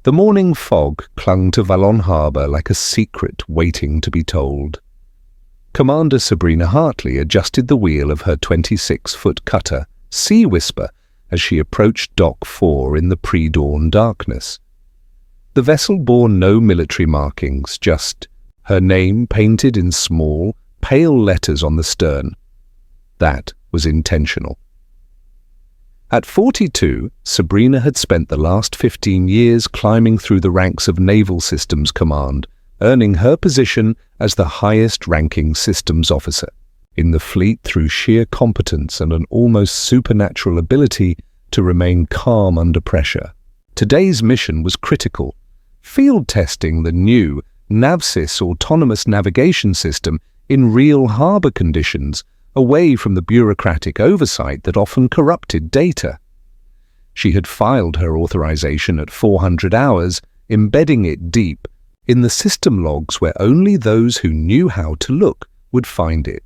The morning fog clung to Vallon Harbour like a secret waiting to be told. Commander Sabrina Hartley adjusted the wheel of her 26-foot cutter, Sea Whisper, as she approached Dock 4 in the pre-dawn darkness. The vessel bore no military markings, just her name painted in small, pale letters on the stern. That was intentional. At 42, Sabrina had spent the last 15 years climbing through the ranks of Naval Systems Command, earning her position as the highest-ranking systems officer in the fleet through sheer competence and an almost supernatural ability to remain calm under pressure. Today's mission was critical, field testing the new NavSys autonomous navigation system in real harbor conditions, away from the bureaucratic oversight that often corrupted data. She had filed her authorization at 400 hours, embedding it deep in the system logs where only those who knew how to look would find it.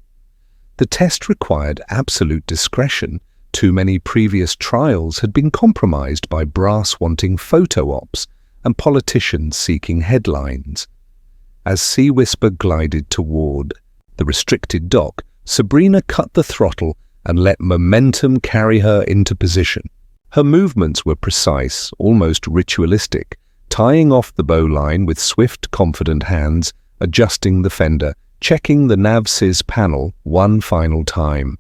The test required absolute discretion. Too many previous trials had been compromised by brass-wanting photo ops and politicians seeking headlines. As Sea Whisper glided toward the restricted dock, Sabrina cut the throttle and let momentum carry her into position. Her movements were precise, almost ritualistic, tying off the bowline with swift, confident hands, adjusting the fender, checking the NavSys panel one final time.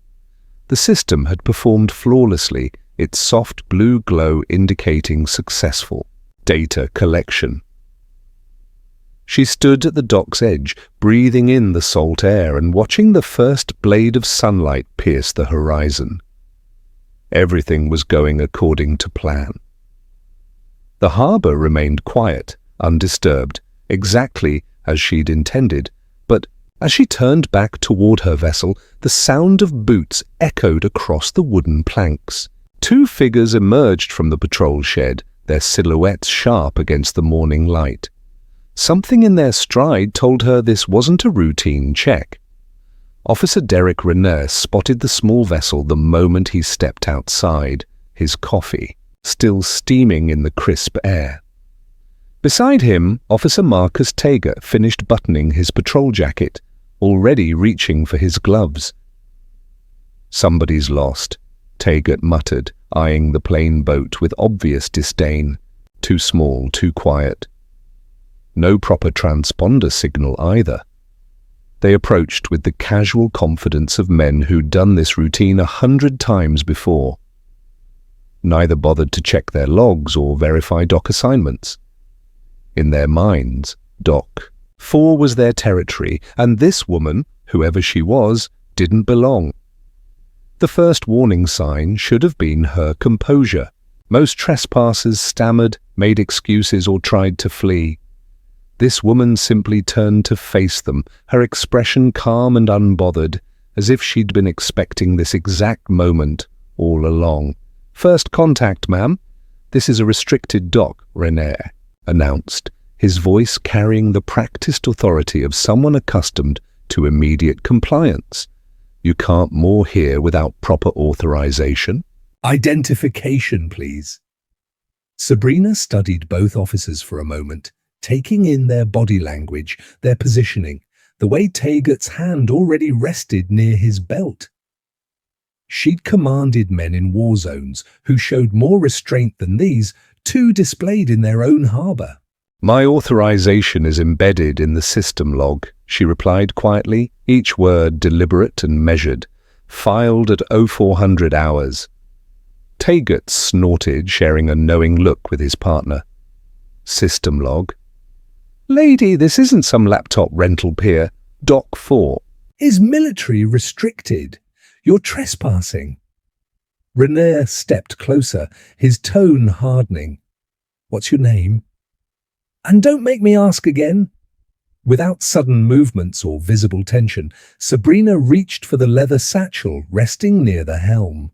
The system had performed flawlessly, its soft blue glow indicating successful data collection. She stood at the dock's edge, breathing in the salt air and watching the first blade of sunlight pierce the horizon. Everything was going according to plan. The harbour remained quiet, undisturbed, exactly as she'd intended, but as she turned back toward her vessel, the sound of boots echoed across the wooden planks. Two figures emerged from the patrol shed, their silhouettes sharp against the morning light. Something in their stride told her this wasn't a routine check. Officer Derek Renner spotted the small vessel the moment he stepped outside, his coffee still steaming in the crisp air. Beside him, Officer Marcus Taggart finished buttoning his patrol jacket, already reaching for his gloves. "Somebody's lost," Taggart muttered, eyeing the plain boat with obvious disdain. Too small, too quiet. No proper transponder signal either. They approached with the casual confidence of men who'd done this routine 100 times before. Neither bothered to check their logs or verify dock assignments. In their minds, Dock 4 was their territory, and this woman, whoever she was, didn't belong. The first warning sign should have been her composure. Most trespassers stammered, made excuses, or tried to flee. This woman simply turned to face them, her expression calm and unbothered, as if she'd been expecting this exact moment all along. "First contact, ma'am. This is a restricted dock," Renner announced, his voice carrying the practiced authority of someone accustomed to immediate compliance. "You can't moor here without proper authorization." "Identification, please." Sabrina studied both officers for a moment, taking in their body language, their positioning, the way Taggart's hand already rested near his belt. She'd commanded men in war zones who showed more restraint than these, two displayed in their own harbour. "My authorization is embedded in the system log," she replied quietly, each word deliberate and measured, "filed at 0400 hours. Taggart snorted, sharing a knowing look with his partner. "System log." "Lady, this isn't some laptop rental pier. Dock 4 is military restricted. You're trespassing." Renner stepped closer, his tone hardening. "What's your name? And don't make me ask again." Without sudden movements or visible tension, Sabrina reached for the leather satchel resting near the helm.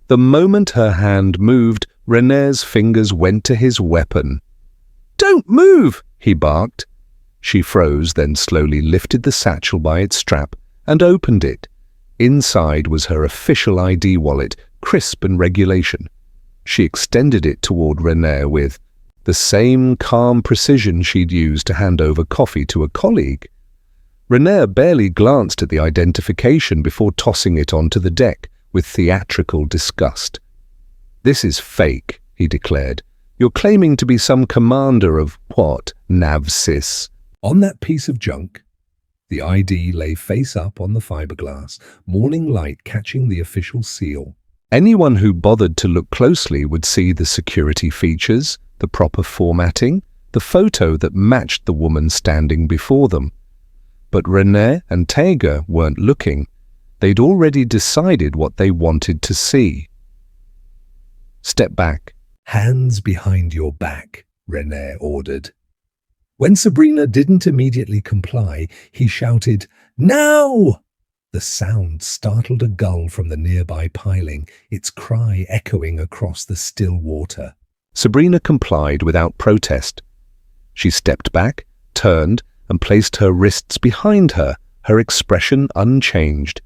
The moment her hand moved, Renner's fingers went to his weapon. "Don't move!" he barked. She froze, then slowly lifted the satchel by its strap and opened it. Inside was her official ID wallet, crisp and regulation. She extended it toward Renner with, the same calm precision she'd used to hand over coffee to a colleague. René barely glanced at the identification before tossing it onto the deck with theatrical disgust. "This is fake," he declared. "You're claiming to be some commander of what, Navsis?" On that piece of junk, the ID lay face up on the fiberglass, morning light catching the official seal. Anyone who bothered to look closely would see the security features, the proper formatting, the photo that matched the woman standing before them. But René and Tega weren't looking. They'd already decided what they wanted to see. "Step back. Hands behind your back," René ordered. When Sabrina didn't immediately comply, he shouted, "Now!" The sound startled a gull from the nearby piling, its cry echoing across the still water. Sabrina complied without protest. She stepped back, turned, and placed her wrists behind her, her expression unchanged.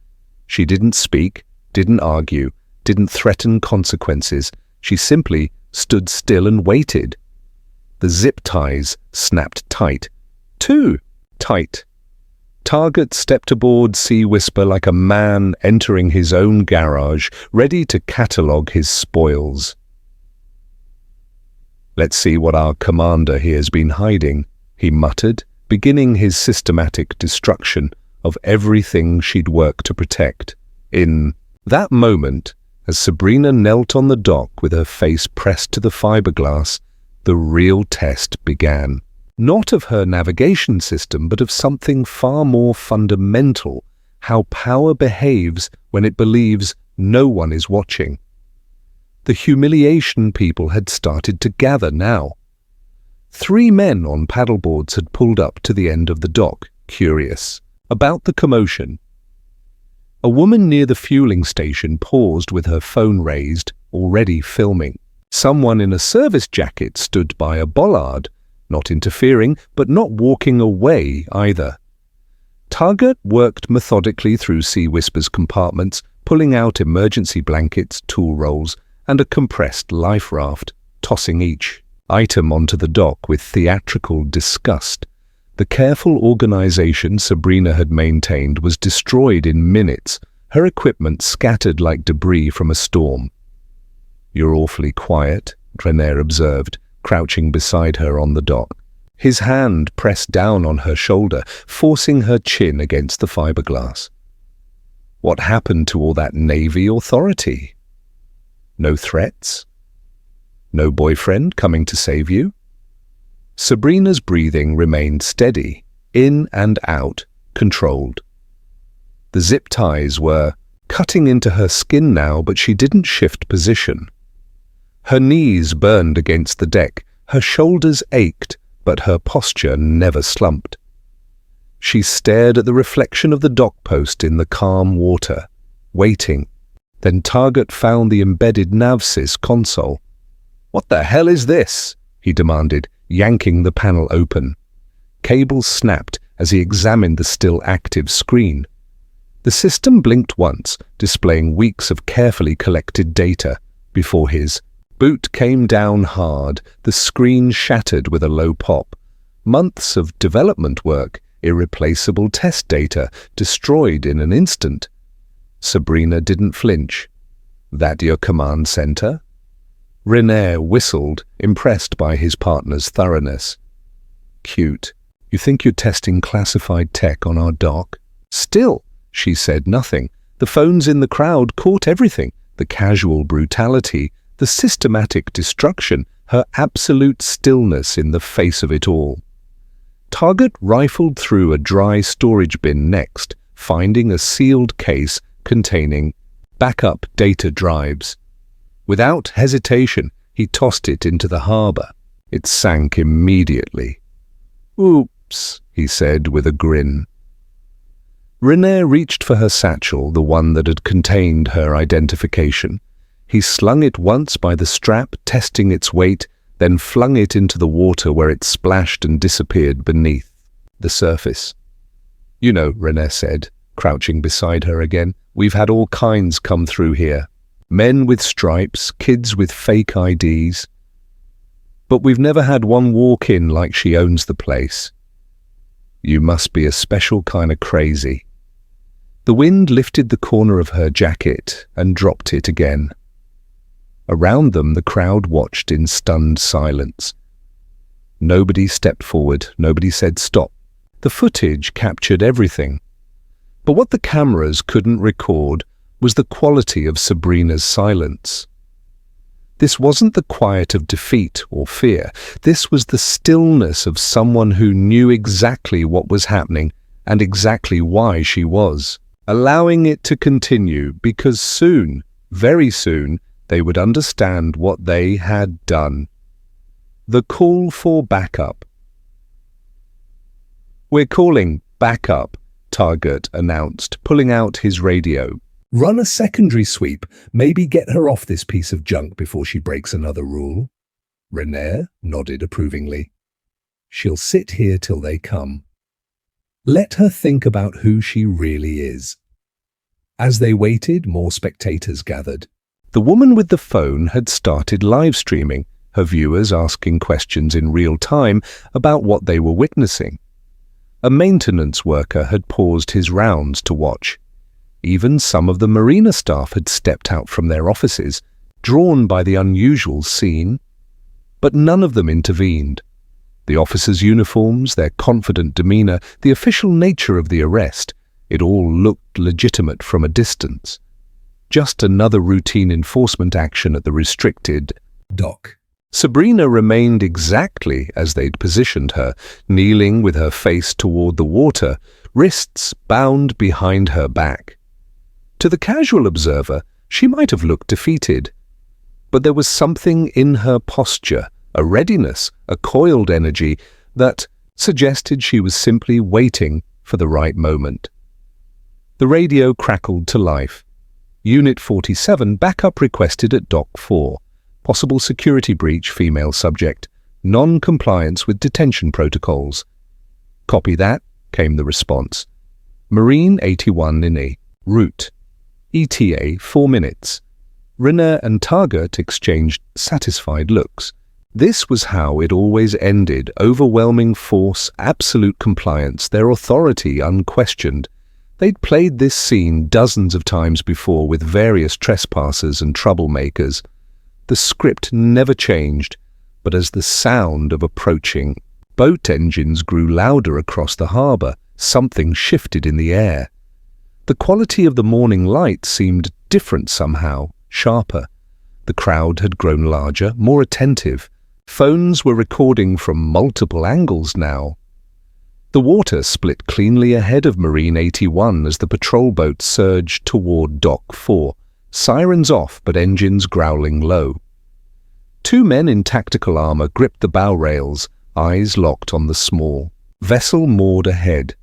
She didn't speak, didn't argue, didn't threaten consequences. She simply stood still and waited. The zip ties snapped tight. Too tight. Target stepped aboard Sea Whisper like a man entering his own garage, ready to catalogue his spoils. "Let's see what our commander here has been hiding," he muttered, beginning his systematic destruction of everything she'd worked to protect. In that moment, as Sabrina knelt on the dock with her face pressed to the fiberglass, the real test began. Not of her navigation system, but of something far more fundamental: how power behaves when it believes no one is watching. The humiliation people had started to gather now. 3 men on paddleboards had pulled up to the end of the dock, curious about the commotion. A woman near the fueling station paused with her phone raised, already filming. Someone in a service jacket stood by a bollard, not interfering, but not walking away either. Target worked methodically through Sea Whisper's compartments, pulling out emergency blankets, tool rolls, and a compressed life raft, tossing each item onto the dock with theatrical disgust. The careful organization Sabrina had maintained was destroyed in minutes, her equipment scattered like debris from a storm. "You're awfully quiet," René observed, crouching beside her on the dock. His hand pressed down on her shoulder, forcing her chin against the fiberglass. "What happened to all that Navy authority? No threats? No boyfriend coming to save you?" Sabrina's breathing remained steady, in and out, controlled. The zip ties were cutting into her skin now, but she didn't shift position. Her knees burned against the deck, her shoulders ached, but her posture never slumped. She stared at the reflection of the dock post in the calm water, waiting. Then Target found the embedded Navsys console. "What the hell is this?" he demanded, yanking the panel open. Cables snapped as he examined the still active screen. The system blinked once, displaying weeks of carefully collected data, before his boot came down hard, the screen shattered with a low pop. Months of development work, irreplaceable test data, destroyed in an instant. Sabrina didn't flinch. "That your command center?" René whistled, impressed by his partner's thoroughness. "Cute. You think you're testing classified tech on our dock?" "Still," she said nothing. The phones in the crowd caught everything: the casual brutality, the systematic destruction, her absolute stillness in the face of it all. Target rifled through a dry storage bin next, finding a sealed case containing backup data drives. Without hesitation, he tossed it into the harbor. It sank immediately. "Oops," he said with a grin. René reached for her satchel, the one that had contained her identification. He slung it once by the strap, testing its weight, then flung it into the water where it splashed and disappeared beneath the surface. "You know," René said, crouching beside her again, "we've had all kinds come through here. Men with stripes, kids with fake IDs. but we've never had one walk in like she owns the place." "You must be a special kind of crazy." The wind lifted the corner of her jacket and dropped it again. Around them, the crowd watched in stunned silence. Nobody stepped forward, nobody said stop. The footage captured everything. But what the cameras couldn't record was the quality of Sabrina's silence. This wasn't the quiet of defeat or fear. This was the stillness of someone who knew exactly what was happening and exactly why she was, allowing it to continue because soon, very soon, they would understand what they had done. The call for backup. "We're calling backup," Target announced, pulling out his radio. "Run a secondary sweep, maybe get her off this piece of junk before she breaks another rule." René nodded approvingly. "She'll sit here till they come. Let her think about who she really is." As they waited, more spectators gathered. The woman with the phone had started live streaming, her viewers asking questions in real time about what they were witnessing. A maintenance worker had paused his rounds to watch. Even some of the marina staff had stepped out from their offices, drawn by the unusual scene. But none of them intervened. The officers' uniforms, their confident demeanor, the official nature of the arrest, it all looked legitimate from a distance. Just another routine enforcement action at the restricted dock. Sabrina remained exactly as they'd positioned her, kneeling with her face toward the water, wrists bound behind her back. To the casual observer, she might have looked defeated. But there was something in her posture, a readiness, a coiled energy, that suggested she was simply waiting for the right moment. The radio crackled to life. Unit 47, backup requested at Dock 4. Possible security breach, female subject. Non-compliance with detention protocols. "Copy that," came the response. "Marine 81 in E. Route. ETA 4 minutes. René and Target exchanged satisfied looks. This was how it always ended: overwhelming force, absolute compliance, their authority unquestioned. They'd played this scene dozens of times before with various trespassers and troublemakers. The script never changed, but as the sound of approaching boat engines grew louder across the harbour, something shifted in the air. The quality of the morning light seemed different somehow, sharper. The crowd had grown larger, more attentive. Phones were recording from multiple angles now. The water split cleanly ahead of Marine 81 as the patrol boat surged toward Dock 4, sirens off but engines growling low. Two men in tactical armour gripped the bow rails, eyes locked on the small vessel moored ahead.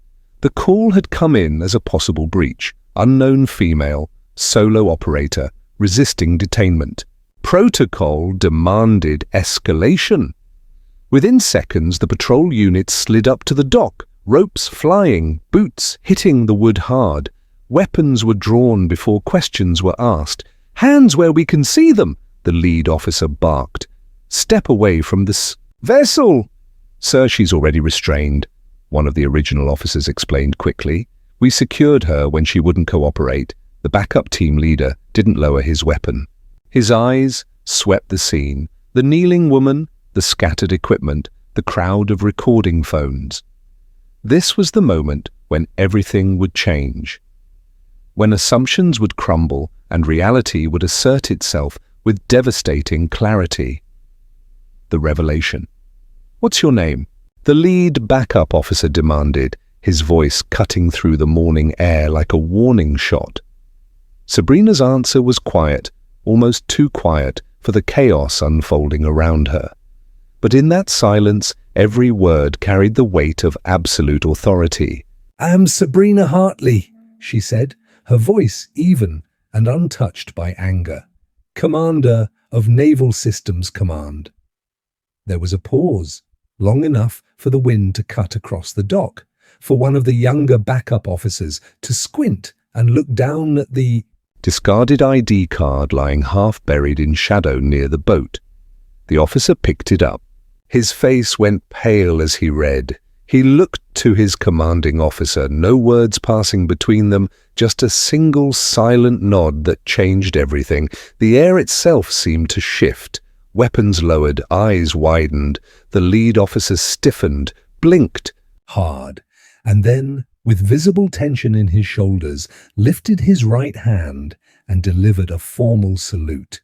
The call had come in as a possible breach. Unknown female, solo operator, resisting detainment. Protocol demanded escalation. Within seconds, the patrol unit slid up to the dock, ropes flying, boots hitting the wood hard. Weapons were drawn before questions were asked. "Hands where we can see them," the lead officer barked. "Step away from this vessel." "Sir, she's already restrained," one of the original officers explained quickly. "We secured her when she wouldn't cooperate." The backup team leader didn't lower his weapon. His eyes swept the scene, the kneeling woman, the scattered equipment, the crowd of recording phones. This was the moment when everything would change, when assumptions would crumble and reality would assert itself with devastating clarity. The revelation. "What's your name?" the lead backup officer demanded, his voice cutting through the morning air like a warning shot. Sabrina's answer was quiet, almost too quiet for the chaos unfolding around her. But in that silence, every word carried the weight of absolute authority. "I am Sabrina Hartley," she said, her voice even and untouched by anger. "Commander of Naval Systems Command." There was a pause, long enough for the wind to cut across the dock, for one of the younger backup officers to squint and look down at the discarded ID card lying half buried in shadow near the boat. The officer picked it up. His face went pale as he read. He looked to his commanding officer, no words passing between them, just a single silent nod that changed everything. The air itself seemed to shift. Weapons lowered, eyes widened. The lead officer stiffened, blinked hard, and then, with visible tension in his shoulders, lifted his right hand and delivered a formal salute.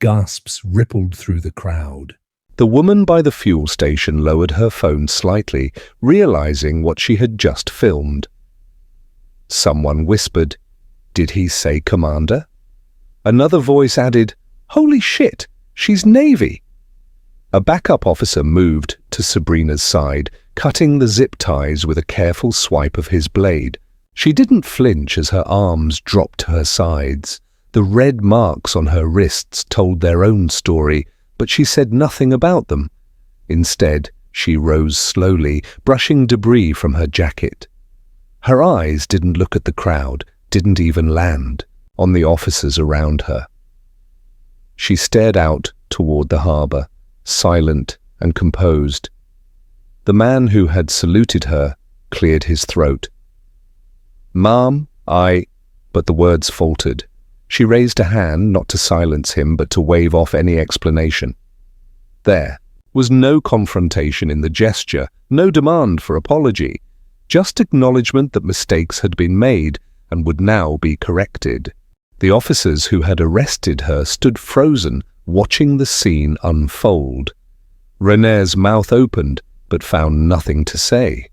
Gasps rippled through the crowd. The woman by the fuel station lowered her phone slightly, realizing what she had just filmed. Someone whispered, "Did he say Commander?" Another voice added, "Holy shit, she's Navy." A backup officer moved to Sabrina's side, cutting the zip ties with a careful swipe of his blade. She didn't flinch as her arms dropped to her sides. The red marks on her wrists told their own story, but she said nothing about them. Instead, she rose slowly, brushing debris from her jacket. Her eyes didn't look at the crowd, didn't even land on the officers around her. She stared out toward the harbor, silent and composed. The man who had saluted her cleared his throat. "Ma'am, But the words faltered. She raised a hand, not to silence him, but to wave off any explanation. There was no confrontation in the gesture, no demand for apology, just acknowledgement that mistakes had been made and would now be corrected. The officers who had arrested her stood frozen, watching the scene unfold. René's mouth opened, but found nothing to say.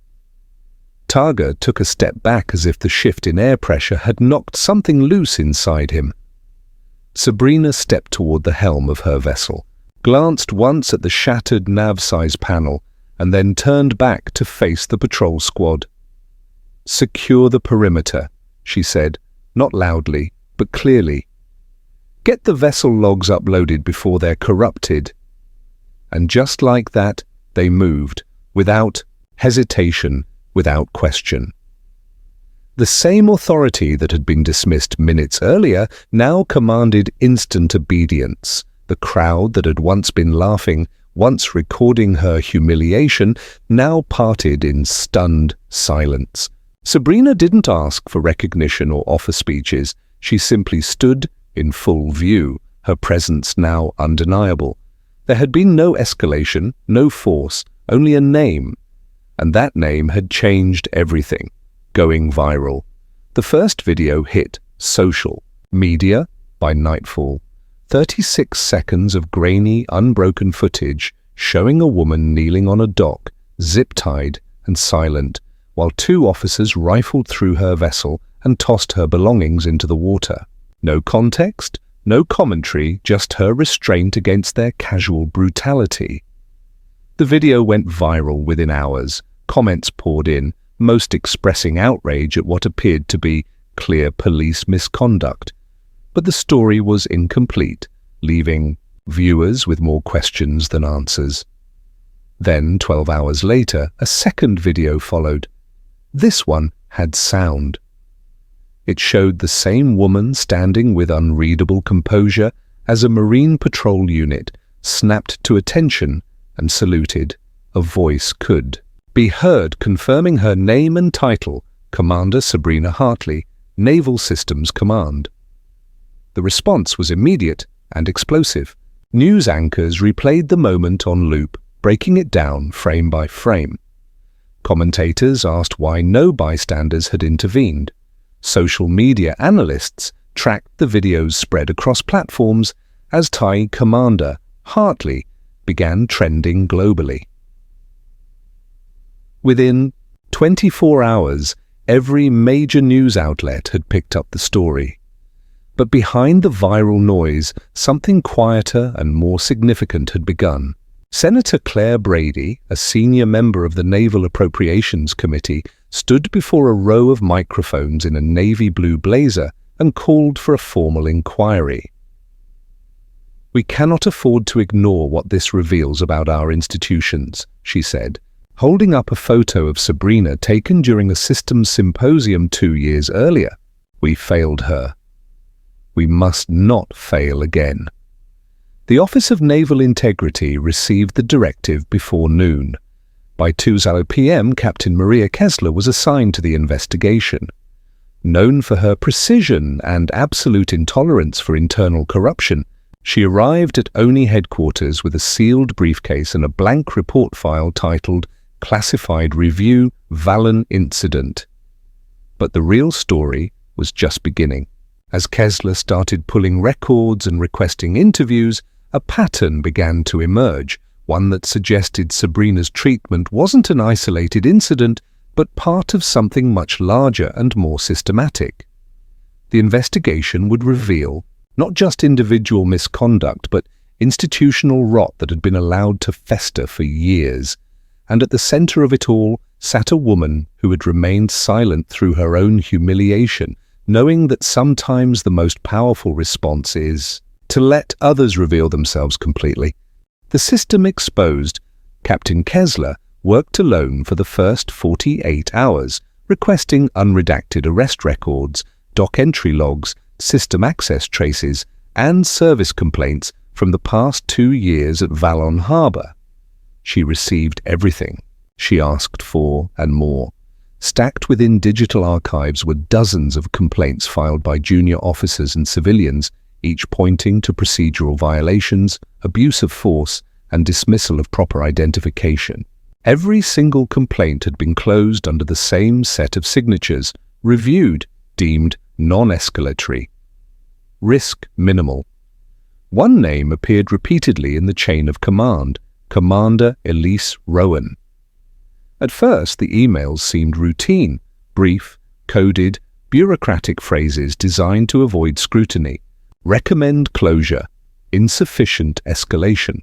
Targa took a step back as if the shift in air pressure had knocked something loose inside him. Sabrina stepped toward the helm of her vessel, glanced once at the shattered nav-size panel, and then turned back to face the patrol squad. "Secure the perimeter," she said, not loudly, but clearly. "Get the vessel logs uploaded before they're corrupted." And just like that, they moved, without hesitation, without question. The same authority that had been dismissed minutes earlier now commanded instant obedience. The crowd that had once been laughing, once recording her humiliation, now parted in stunned silence. Sabrina didn't ask for recognition or offer speeches. She simply stood in full view, her presence now undeniable. There had been no escalation, no force, only a name. And that name had changed everything, going viral. The first video hit social media by nightfall. 36 seconds of grainy, unbroken footage showing a woman kneeling on a dock, zip-tied and silent, while two officers rifled through her vessel and tossed her belongings into the water. No context, no commentary, just her restraint against their casual brutality. The video went viral within hours. Comments poured in, most expressing outrage at what appeared to be clear police misconduct. But the story was incomplete, leaving viewers with more questions than answers. Then, 12 hours later, a second video followed. This one had sound. It showed the same woman standing with unreadable composure as a Marine patrol unit snapped to attention and saluted. A voice could be heard confirming her name and title, Commander Sabrina Hartley, Naval Systems Command. The response was immediate and explosive. News anchors replayed the moment on loop, breaking it down frame by frame. Commentators asked why no bystanders had intervened. Social media analysts tracked the video's spread across platforms as Thai Commander Hartley began trending globally. Within 24 hours, every major news outlet had picked up the story. But behind the viral noise, something quieter and more significant had begun. Senator Claire Brady, a senior member of the Naval Appropriations Committee, stood before a row of microphones in a navy blue blazer and called for a formal inquiry. "We cannot afford to ignore what this reveals about our institutions," she said, holding up a photo of Sabrina taken during a systems symposium 2 years earlier. "We failed her. We must not fail again." The Office of Naval Integrity received the directive before noon. By 2:00 p.m., Captain Maria Kessler was assigned to the investigation. Known for her precision and absolute intolerance for internal corruption, she arrived at ONI headquarters with a sealed briefcase and a blank report file titled Classified Review Vallon Incident. But the real story was just beginning. As Kessler started pulling records and requesting interviews, a pattern began to emerge, one that suggested Sabrina's treatment wasn't an isolated incident, but part of something much larger and more systematic. The investigation would reveal not just individual misconduct, but institutional rot that had been allowed to fester for years. And at the center of it all sat a woman who had remained silent through her own humiliation, knowing that sometimes the most powerful response is to let others reveal themselves completely. The system exposed, Captain Kessler worked alone for the first 48 hours, requesting unredacted arrest records, dock entry logs, system access traces, and service complaints from the past 2 years at Vallon Harbor. She received everything she asked for and more. Stacked within digital archives were dozens of complaints filed by junior officers and civilians, each pointing to procedural violations, abuse of force, and dismissal of proper identification. Every single complaint had been closed under the same set of signatures, reviewed, deemed non-escalatory. Risk minimal. One name appeared repeatedly in the chain of command, Commander Elise Rowan. At first, the emails seemed routine, brief, coded, bureaucratic phrases designed to avoid scrutiny. Recommend closure. Insufficient escalation.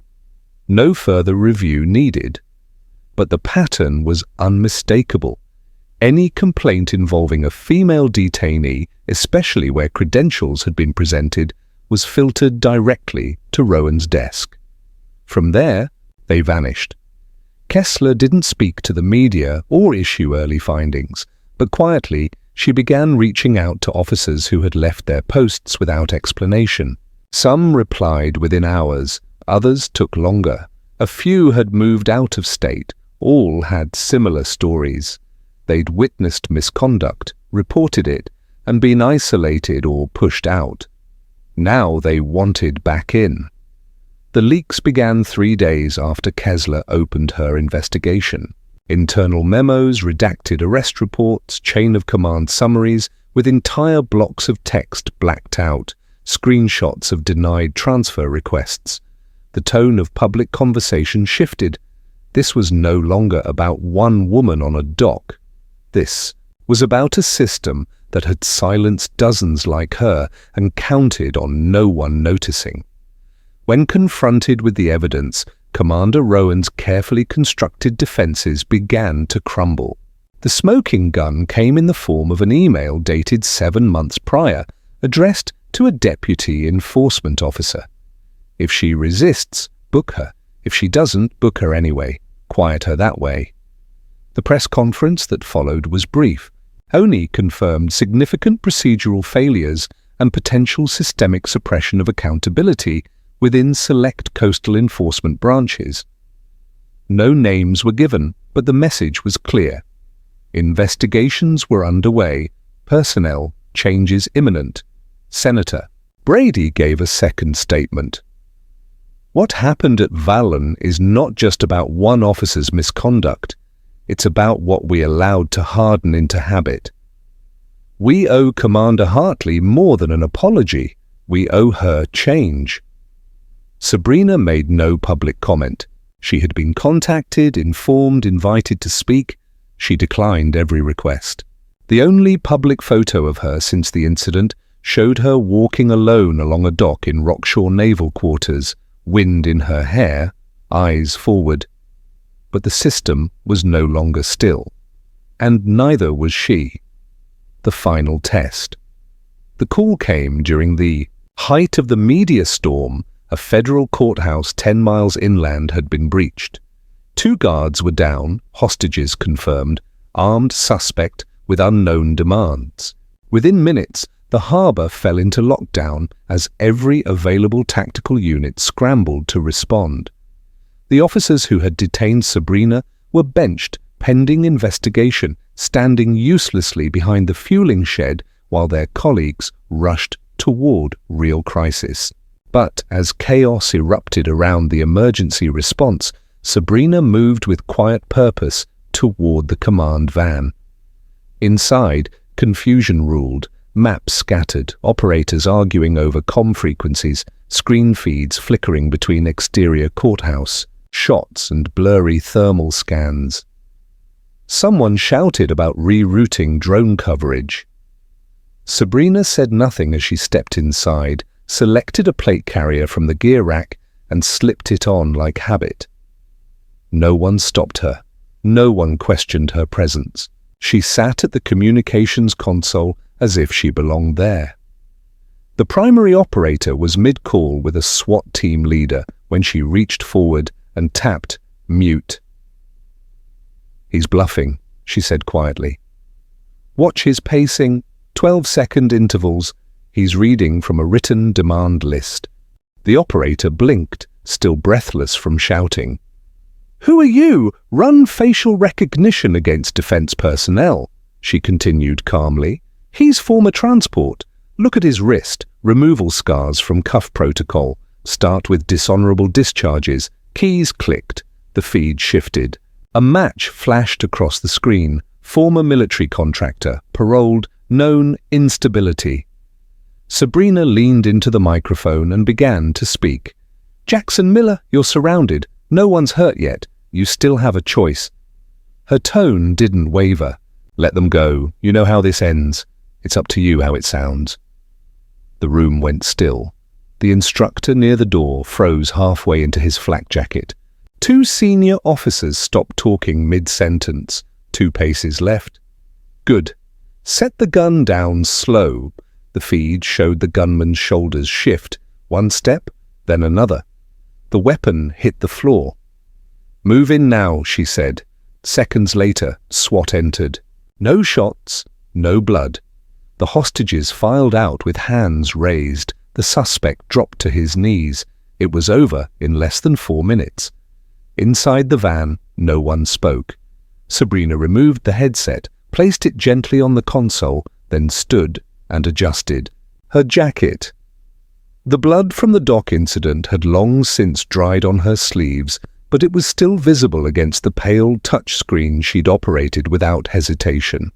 No further review needed. But the pattern was unmistakable. Any complaint involving a female detainee, especially where credentials had been presented, was filtered directly to Rowan's desk. From there, they vanished. Kessler didn't speak to the media or issue early findings, but quietly she began reaching out to officers who had left their posts without explanation. Some replied within hours, others took longer. A few had moved out of state. All had similar stories. They'd witnessed misconduct, reported it, and been isolated or pushed out. Now they wanted back in. The leaks began 3 days after Kessler opened her investigation. Internal memos, redacted arrest reports, chain of command summaries with entire blocks of text blacked out, screenshots of denied transfer requests. The tone of public conversation shifted. This was no longer about one woman on a dock. This was about a system that had silenced dozens like her and counted on no one noticing. When confronted with the evidence, Commander Rowan's carefully constructed defenses began to crumble. The smoking gun came in the form of an email dated 7 months prior, addressed to a deputy enforcement officer. If she resists, book her. If she doesn't, book her anyway. Quiet her that way. The press conference that followed was brief. ONI confirmed significant procedural failures and potential systemic suppression of accountability within select coastal enforcement branches. No names were given, but the message was clear. Investigations were underway. Personnel changes imminent. Senator Brady gave a second statement. What happened at Vallon is not just about one officer's misconduct. It's about what we allowed to harden into habit. We owe Commander Hartley more than an apology. We owe her change. Sabrina made no public comment. She had been contacted, informed, invited to speak. She declined every request. The only public photo of her since the incident showed her walking alone along a dock in Rockshore Naval Quarters, wind in her hair, eyes forward. But the system was no longer still, and neither was she. The final test. The call came during the height of the media storm. A federal courthouse 10 miles inland had been breached. 2 guards were down, hostages confirmed, armed suspect with unknown demands. Within minutes, The harbour fell into lockdown as every available tactical unit scrambled to respond. The officers who had detained Sabrina were benched pending investigation, standing uselessly behind the fueling shed while their colleagues rushed toward real crisis. But as chaos erupted around the emergency response, Sabrina moved with quiet purpose toward the command van. Inside, confusion ruled, maps scattered, operators arguing over comm frequencies, screen feeds flickering between exterior courthouse, shots and blurry thermal scans. Someone shouted about rerouting drone coverage. Sabrina said nothing as she stepped inside, selected a plate carrier from the gear rack, and slipped it on like habit. No one stopped her. No one questioned her presence. She sat at the communications console as if she belonged there. The primary operator was mid-call with a SWAT team leader when she reached forward and tapped mute. "He's bluffing," she said quietly. "Watch his pacing, 12-second intervals. He's reading from a written demand list." The operator blinked, still breathless from shouting. "Who are you? Run facial recognition against defense personnel," she continued calmly. "He's former transport. Look at his wrist, removal scars from cuff protocol. Start with dishonorable discharges." Keys clicked. The feed shifted. A match flashed across the screen. Former military contractor, paroled, known instability. Sabrina leaned into the microphone and began to speak. "Jackson Miller, you're surrounded. No one's hurt yet. You still have a choice." Her tone didn't waver. "Let them go. You know how this ends. It's up to you how it sounds." The room went still. The instructor near the door froze halfway into his flak jacket. Two senior officers stopped talking mid-sentence. 2 paces left. "Good. Set the gun down slow." The feed showed the gunman's shoulders shift. 1 step, then another. The weapon hit the floor. "Move in now," she said. Seconds later, SWAT entered. No shots, no blood. The hostages filed out with hands raised. The suspect dropped to his knees. It was over in less than 4 minutes. Inside the van, no one spoke. Sabrina removed the headset, placed it gently on the console, then stood and adjusted. Her jacket. The blood from the dock incident had long since dried on her sleeves, but it was still visible against the pale touchscreen she'd operated without hesitation.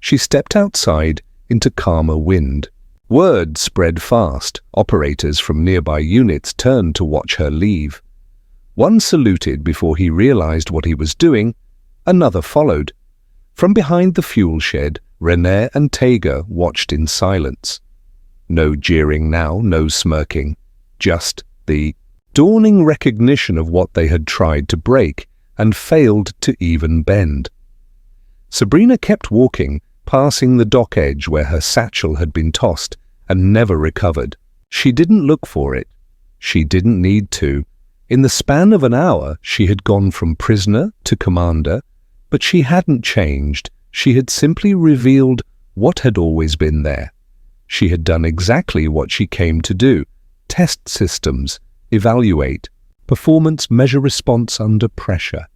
She stepped outside into calmer wind. Word spread fast. Operators from nearby units turned to watch her leave. One saluted before he realized what he was doing. Another followed. From behind the fuel shed, René and Tager watched in silence. No jeering now, no smirking. Just the dawning recognition of what they had tried to break and failed to even bend. Sabrina kept walking, passing the dock edge where her satchel had been tossed and never recovered. She didn't look for it. She didn't need to. In the span of an hour, she had gone from prisoner to commander, but she hadn't changed. She had simply revealed what had always been there. She had done exactly what she came to do: test systems, evaluate, performance measure response under pressure.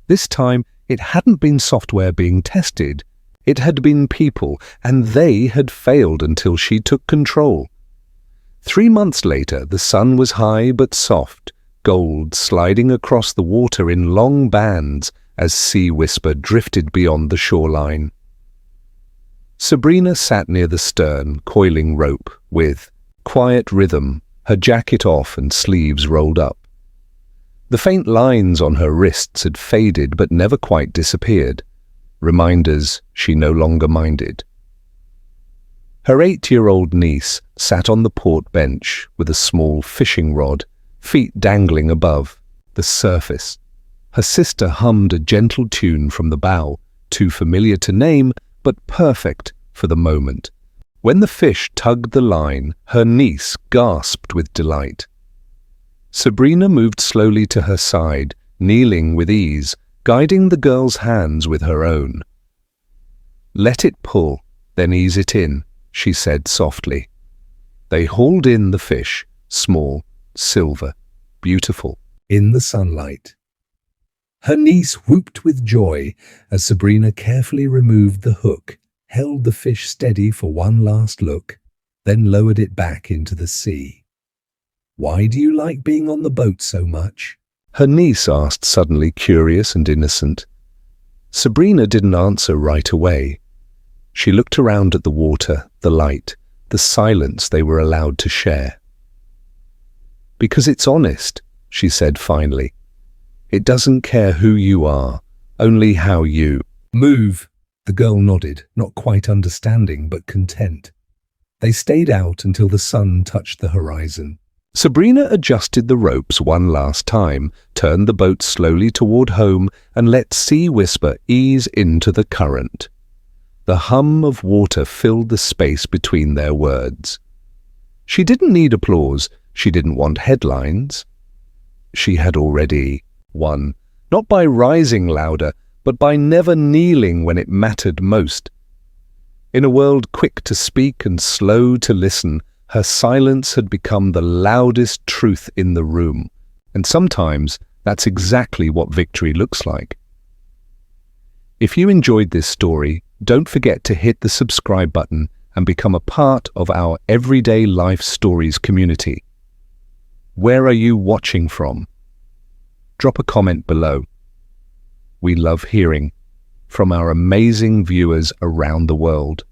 This time, it hadn't been software being tested. It had been people, and they had failed until she took control. 3 months later, the sun was high but soft, gold sliding across the water in long bands as Sea Whisper drifted beyond the shoreline. Sabrina sat near the stern, coiling rope, with quiet rhythm, her jacket off and sleeves rolled up. The faint lines on her wrists had faded but never quite disappeared. Reminders she no longer minded. Her 8-year-old niece sat on the port bench with a small fishing rod, feet dangling above the surface. Her sister hummed a gentle tune from the bow, too familiar to name, but perfect for the moment. When the fish tugged the line, her niece gasped with delight. Sabrina moved slowly to her side, kneeling with ease, guiding the girl's hands with her own. Let it pull, then ease it in. she said softly. They hauled in the fish, small, silver, beautiful, in the sunlight. Her niece whooped with joy as Sabrina carefully removed the hook, held the fish steady for one last look, then lowered it back into the sea. "Why do you like being on the boat so much?" her niece asked, suddenly curious and innocent. Sabrina didn't answer right away. She looked around at the water, the light, the silence they were allowed to share. "Because it's honest," she said finally. "It doesn't care who you are, only how you move." The girl nodded, not quite understanding but content. They stayed out until the sun touched the horizon. Sabrina adjusted the ropes one last time, turned the boat slowly toward home, and let Sea Whisper ease into the current. The hum of water filled the space between their words. She didn't need applause. She didn't want headlines. She had already won, not by rising louder, but by never kneeling when it mattered most. In a world quick to speak and slow to listen, her silence had become the loudest truth in the room, and sometimes that's exactly what victory looks like. If you enjoyed this story, don't forget to hit the subscribe button and become a part of our Everyday Life Stories community. Where are you watching from? Drop a comment below. We love hearing from our amazing viewers around the world.